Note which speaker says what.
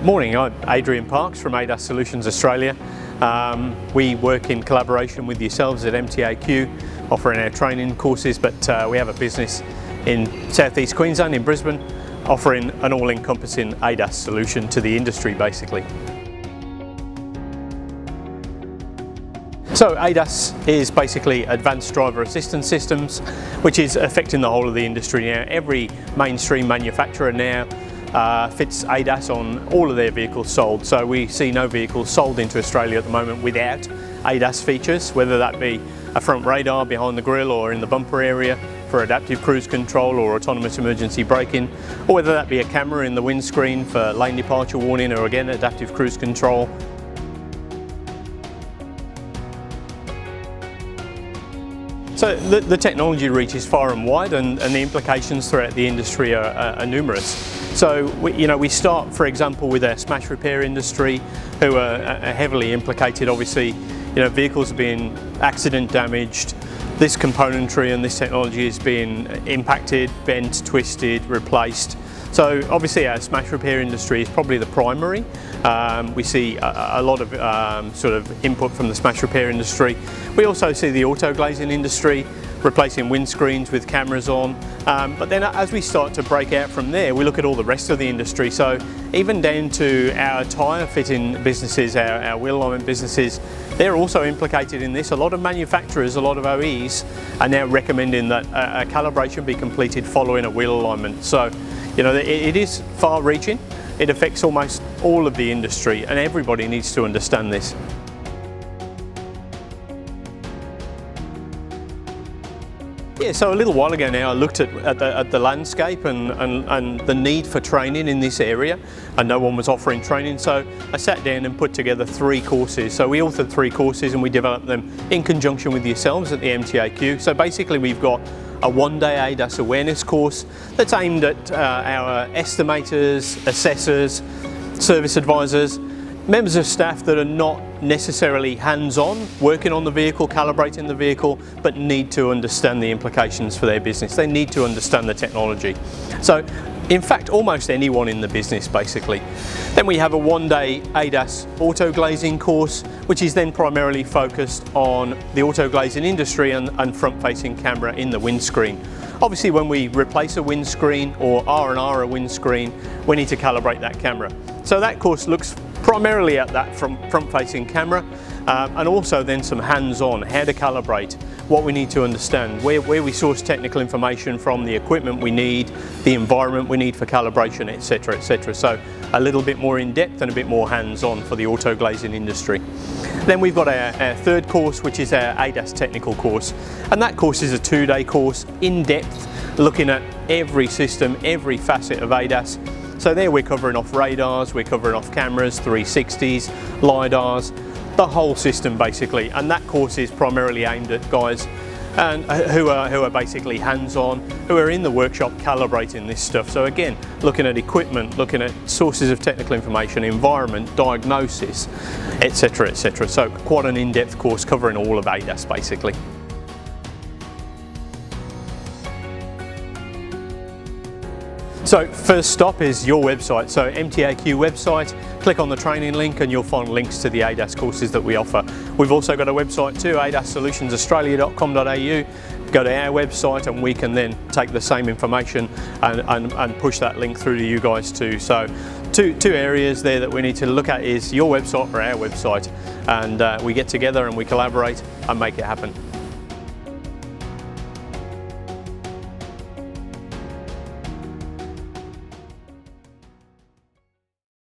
Speaker 1: Morning, I'm Adrian from ADAS Solutions Australia. We work in collaboration with yourselves at MTA Q, offering our training courses, but we have a business in southeast Queensland, in Brisbane, offering an all-encompassing ADAS solution to the industry basically. So ADAS is basically advanced driver assistance systems, which is affecting the whole of the industry now. Every mainstream manufacturer now fits ADAS on all of their vehicles sold. So we see no vehicles sold into Australia at the moment without ADAS features, whether that be a front radar behind the grille or in the bumper area for adaptive cruise control or autonomous emergency braking, or whether that be a camera in the windscreen for lane departure warning or again adaptive cruise control. So the technology reach is far and wide, and the implications throughout the industry are numerous. So we start, for example, with our smash repair industry, who are heavily implicated. Obviously, vehicles are being accident damaged. This componentry and this technology is being impacted, bent, twisted, replaced. So obviously our smash repair industry is probably the primary. We see a lot of sort of input from the smash repair industry. We also see the auto glazing industry, replacing windscreens with cameras on. But then as we start to break out from there, we look at all the rest of the industry. So even down to our tyre fitting businesses, our wheel alignment businesses, they're also implicated in this. A lot of manufacturers, a lot of OEs are now recommending that a calibration be completed following a wheel alignment. So it is far-reaching. It affects almost all of the industry, and everybody needs to understand this. Yeah, so a little while ago now I looked at the landscape and the need for training in this area, and no one was offering training, so I sat down and put together 3 courses. So we authored 3 courses and we developed them in conjunction with yourselves at the MTA Q. So basically we've got a one-day ADAS awareness course that's aimed at our estimators, assessors, service advisors, members of staff that are not necessarily hands-on, working on the vehicle, calibrating the vehicle, but need to understand the implications for their business. They need to understand the technology. So, in fact, almost anyone in the business, basically. Then we have a one-day ADAS auto glazing course, which is then primarily focused on the auto glazing industry and front-facing camera in the windscreen. Obviously, when we replace a windscreen or R&R a windscreen, we need to calibrate that camera. So that course looks primarily at that front-facing camera, and also then some hands-on, how to calibrate, what we need to understand, where we source technical information from, the equipment we need, the environment we need for calibration, etc, etc. So a little bit more in-depth and a bit more hands-on for the auto glazing industry. Then we've got our third course, which is our ADAS technical course, and that course is a 2-day course, in-depth, looking at every system, every facet of ADAS. So there we're covering off radars, we're covering off cameras, 360s, LiDARs, the whole system basically. And that course is primarily aimed at guys who are basically hands-on, who are in the workshop calibrating this stuff. So again, looking at equipment, looking at sources of technical information, environment, diagnosis, etc, etc. So quite an in-depth course covering all of ADAS basically. So first stop is your website, so MTAQ website, click on the training link and you'll find links to the ADAS courses that we offer. We've also got a website too, adasssolutionsaustralia.com.au. Go to our website and we can then take the same information and push that link through to you guys too. So two areas there that we need to look at is your website or our website, and we get together and we collaborate and make it happen.